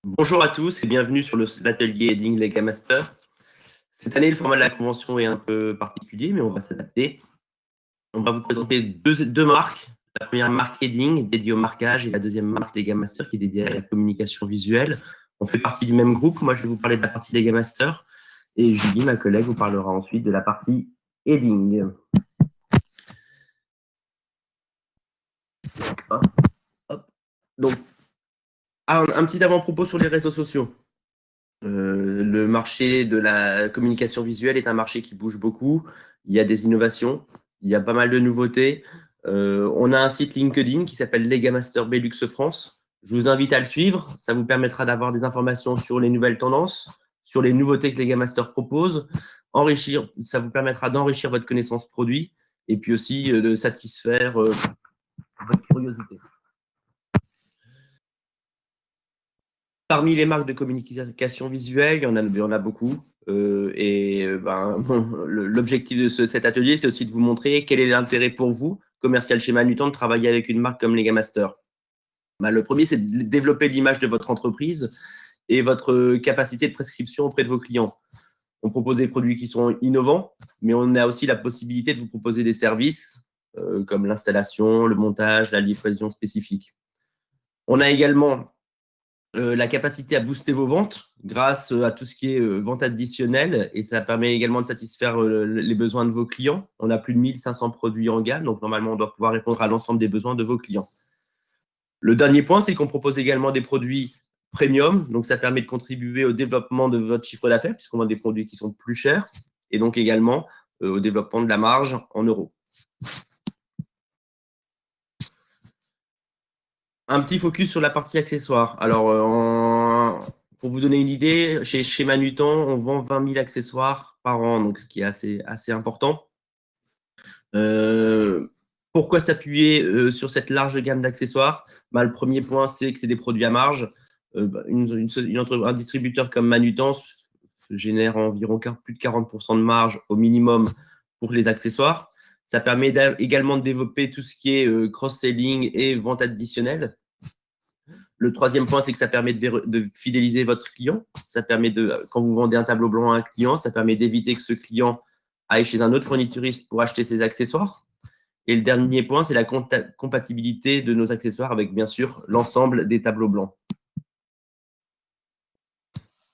Bonjour à tous et bienvenue sur l'atelier Heading Lega Master. Cette année, le format de la convention est un peu particulier, mais on va s'adapter. On va vous présenter deux marques. La première marque Heading, dédiée au marquage, et la deuxième marque Lega Master, qui est dédiée à la communication visuelle. On fait partie du même groupe. Moi, je vais vous parler de la partie Lega Master. Et Julie, ma collègue, vous parlera ensuite de la partie Heading. Hop. Donc, un petit avant-propos sur les réseaux sociaux. Le marché de la communication visuelle est un marché qui bouge beaucoup. Il y a des innovations, il y a pas mal de nouveautés. On a un site LinkedIn qui s'appelle Lega Master Belux France. Je vous invite à le suivre. Ça vous permettra d'avoir des informations sur les nouvelles tendances, sur les nouveautés que Lega Master propose. Ça vous permettra d'enrichir votre connaissance produit et puis aussi de satisfaire votre curiosité. Parmi les marques de communication visuelle, il y en a beaucoup. L'objectif de cet atelier, c'est aussi de vous montrer quel est l'intérêt pour vous, commercial chez Manutan, de travailler avec une marque comme Lega Master. Le premier, c'est de développer l'image de votre entreprise et votre capacité de prescription auprès de vos clients. On propose des produits qui sont innovants, mais on a aussi la possibilité de vous proposer des services comme l'installation, le montage, la livraison spécifique. On a également la capacité à booster vos ventes grâce à tout ce qui est vente additionnelle, et ça permet également de satisfaire les besoins de vos clients. On a plus de 1500 produits en gamme, donc normalement on doit pouvoir répondre à l'ensemble des besoins de vos clients. Le dernier point, c'est qu'on propose également des produits premium, donc ça permet de contribuer au développement de votre chiffre d'affaires puisqu'on vend des produits qui sont plus chers, et donc également au développement de la marge en euros. Un petit focus sur la partie accessoires. Alors, pour vous donner une idée, chez Manutan, on vend 20 000 accessoires par an, donc ce qui est assez important. Pourquoi s'appuyer sur cette large gamme d'accessoires? Le premier point, c'est que c'est des produits à marge. Un distributeur comme Manutan génère environ plus de 40% de marge au minimum pour les accessoires. Ça permet également de développer tout ce qui est cross-selling et vente additionnelle. Le troisième point, c'est que ça permet de fidéliser votre client. Ça permet quand vous vendez un tableau blanc à un client, ça permet d'éviter que ce client aille chez un autre fournitурiste pour acheter ses accessoires. Et le dernier point, c'est la compatibilité de nos accessoires avec, bien sûr, l'ensemble des tableaux blancs.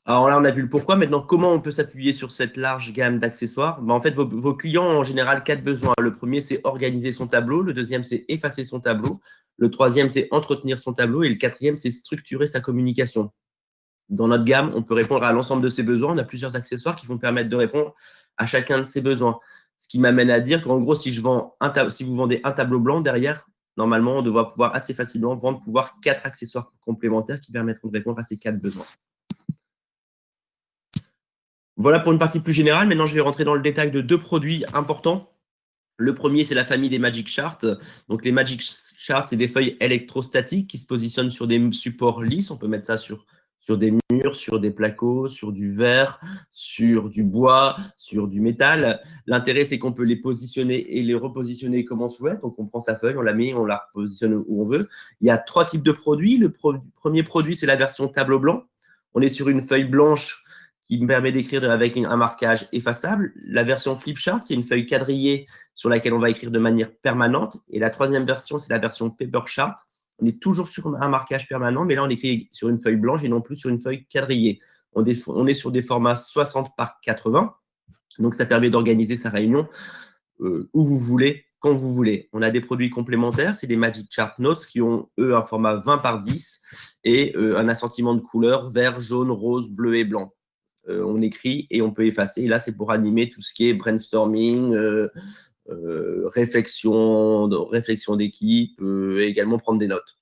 Alors là, on a vu le pourquoi. Maintenant, comment on peut s'appuyer sur cette large gamme d'accessoires? En fait, vos clients ont en général 4 besoins. Le premier, c'est organiser son tableau. Le deuxième, c'est effacer son tableau. Le troisième, c'est entretenir son tableau. Et le quatrième, c'est structurer sa communication. Dans notre gamme, on peut répondre à l'ensemble de ces besoins. On a plusieurs accessoires qui vont permettre de répondre à chacun de ces besoins. Ce qui m'amène à dire qu'en gros, si vous vendez un tableau blanc, derrière, normalement, on devra pouvoir assez facilement vendre 4 accessoires complémentaires qui permettront de répondre à ces 4 besoins. Voilà pour une partie plus générale. Maintenant, je vais rentrer dans le détail de 2 produits importants. Le premier, c'est la famille des Magic Charts. Donc, les Magic Charts, c'est des feuilles électrostatiques qui se positionnent sur des supports lisses. On peut mettre ça sur des murs, sur des placos, sur du verre, sur du bois, sur du métal. L'intérêt, c'est qu'on peut les positionner et les repositionner comme on souhaite. Donc, on prend sa feuille, on la met, on la repositionne où on veut. Il y a 3 types de produits. Le premier produit, c'est la version tableau blanc. On est sur une feuille blanche qui me permet d'écrire avec un marquage effaçable. La version Flipchart, c'est une feuille quadrillée sur laquelle on va écrire de manière permanente. Et la troisième version, c'est la version Paper Chart. On est toujours sur un marquage permanent, mais là, on écrit sur une feuille blanche et non plus sur une feuille quadrillée. On est sur des formats 60 par 80. Donc, ça permet d'organiser sa réunion où vous voulez, quand vous voulez. On a des produits complémentaires, c'est des Magic Chart Notes qui ont, eux, un format 20 par 10 et un assortiment de couleurs vert, jaune, rose, bleu et blanc. On écrit et on peut effacer. Et là, c'est pour animer tout ce qui est brainstorming, réflexion d'équipe et également prendre des notes.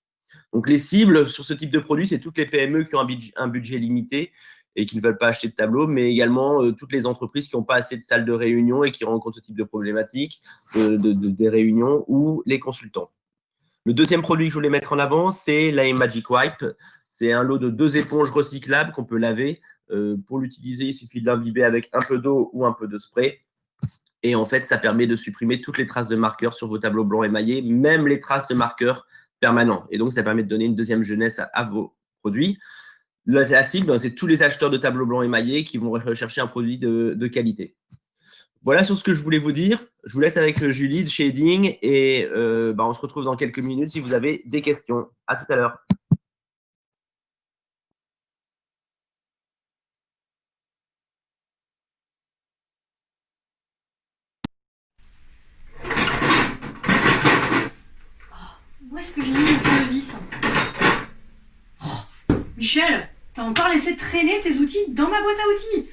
Donc, les cibles sur ce type de produit, c'est toutes les PME qui ont un budget limité et qui ne veulent pas acheter de tableau, mais également toutes les entreprises qui n'ont pas assez de salles de réunion et qui rencontrent ce type de problématiques des réunions, ou les consultants. Le deuxième produit que je voulais mettre en avant, c'est la Magic Wipe. C'est un lot de 2 éponges recyclables qu'on peut laver. Pour l'utiliser, il suffit de l'imbiber avec un peu d'eau ou un peu de spray. Et en fait, ça permet de supprimer toutes les traces de marqueurs sur vos tableaux blancs émaillés, même les traces de marqueurs permanents. Et donc, ça permet de donner une deuxième jeunesse à vos produits. La cible, c'est tous les acheteurs de tableaux blancs émaillés qui vont rechercher un produit de qualité. Voilà sur ce que je voulais vous dire. Je vous laisse avec Julie de chez Edding et on se retrouve dans quelques minutes si vous avez des questions. À tout à l'heure. Où est-ce que j'ai mis mon tournevis? Michel, t'as encore laissé traîner tes outils dans ma boîte à outils.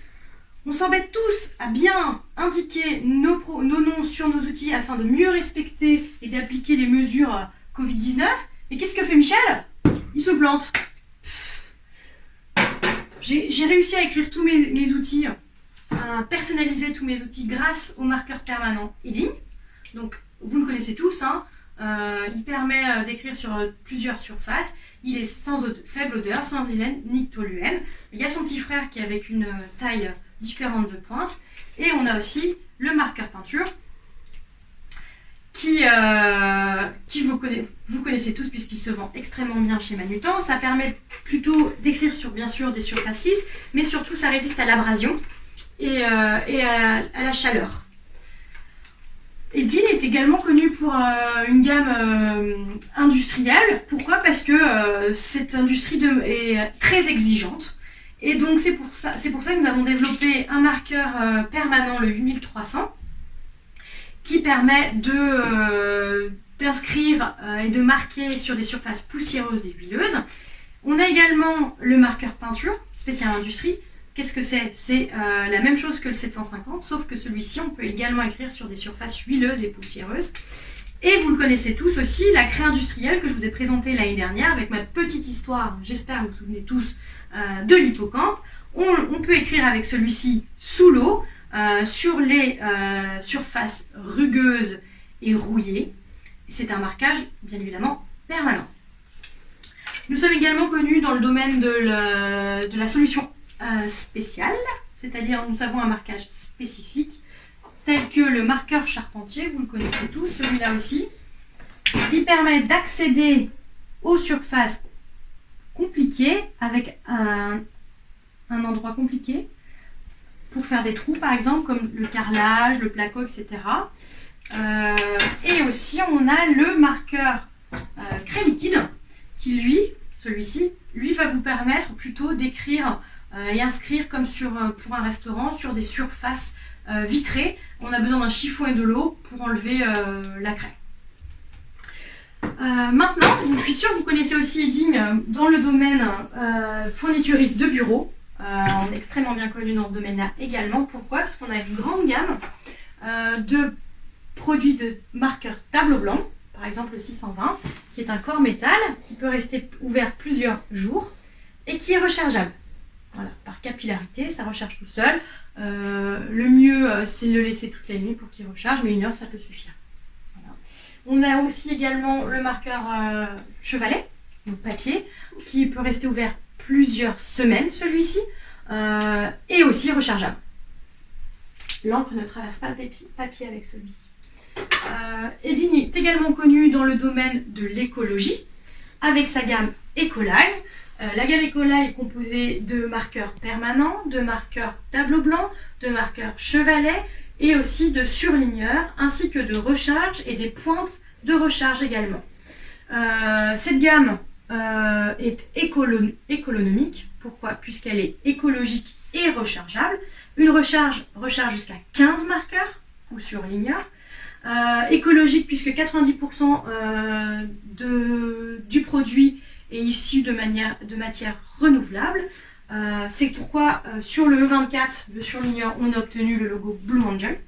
On s'embête tous à bien indiquer nos noms sur nos outils afin de mieux respecter et d'appliquer les mesures Covid-19. Et qu'est-ce que fait Michel? Il se plante. J'ai réussi à écrire tous mes outils, à personnaliser tous mes outils grâce au marqueur permanent Edding. Donc, vous le connaissez tous, hein. Il permet d'écrire sur plusieurs surfaces. Il est sans faible odeur, sans hélène ni toluène. Il y a son petit frère qui est avec une taille différente de pointe. Et on a aussi le marqueur peinture qui vous connaissez tous puisqu'il se vend extrêmement bien chez Manutan. Ça permet plutôt d'écrire sur, bien sûr, des surfaces lisses, mais surtout ça résiste à l'abrasion et à la chaleur. Edding est également connu pour une gamme industrielle. Pourquoi? Parce que cette industrie est très exigeante. Et donc c'est pour ça que nous avons développé un marqueur permanent, le 8300, qui permet d'inscrire et de marquer sur des surfaces poussiéreuses et huileuses. On a également le marqueur peinture, spécial industrie. Qu'est-ce que c'est? C'est la même chose que le 750, sauf que celui-ci, on peut également écrire sur des surfaces huileuses et poussiéreuses. Et vous le connaissez tous aussi, la craie industrielle que je vous ai présentée l'année dernière avec ma petite histoire, j'espère que vous vous souvenez tous, de l'hippocampe. On peut écrire avec celui-ci sous l'eau, sur les surfaces rugueuses et rouillées. C'est un marquage, bien évidemment, permanent. Nous sommes également connus dans le domaine de la solution spéciale, c'est-à-dire nous avons un marquage spécifique, tel que le marqueur charpentier, vous le connaissez tous, celui-là aussi. Il permet d'accéder aux surfaces compliquées avec un endroit compliqué pour faire des trous, par exemple, comme le carrelage, le placo, etc. Et aussi, on a le marqueur craie liquide qui, celui-ci, va vous permettre plutôt d'écrire et inscrire comme pour un restaurant sur des surfaces vitrées. On a besoin d'un chiffon et de l'eau pour enlever la craie. Maintenant, je suis sûre que vous connaissez aussi Edding dans le domaine fournituriste de bureau. On est extrêmement bien connu dans ce domaine-là également. Pourquoi? Parce qu'on a une grande gamme de produits de marqueurs tableau blanc, par exemple le 620, qui est un corps métal qui peut rester ouvert plusieurs jours et qui est rechargeable. Voilà, par capillarité, ça recharge tout seul. Le mieux, c'est de le laisser toute la nuit pour qu'il recharge, mais 1 heure, ça peut suffire. Voilà. On a aussi également le marqueur chevalet, donc papier, qui peut rester ouvert plusieurs semaines, celui-ci, et aussi rechargeable. L'encre ne traverse pas le papier avec celui-ci. Edding est également connu dans le domaine de l'écologie, avec sa gamme Ecoline. La gamme Ecoline est composée de marqueurs permanents, de marqueurs tableau blanc, de marqueurs chevalet et aussi de surligneurs, ainsi que de recharge et des pointes de recharge également. Cette gamme est économique. Pourquoi? Puisqu'elle est écologique et rechargeable. Une recharge jusqu'à 15 marqueurs ou surligneurs. Écologique puisque 90% du produit est issu de matière renouvelable. C'est pourquoi sur le E24, le surligneur, on a obtenu le logo Blue Angel.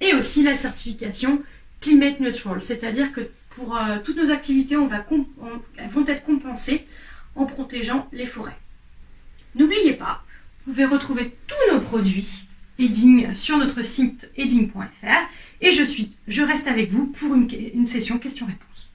Et aussi la certification Climate Neutral, c'est-à-dire que pour toutes nos activités, elles vont être compensées en protégeant les forêts. N'oubliez pas, vous pouvez retrouver tous nos produits Edding sur notre site edding.fr et je reste avec vous pour une session questions-réponses.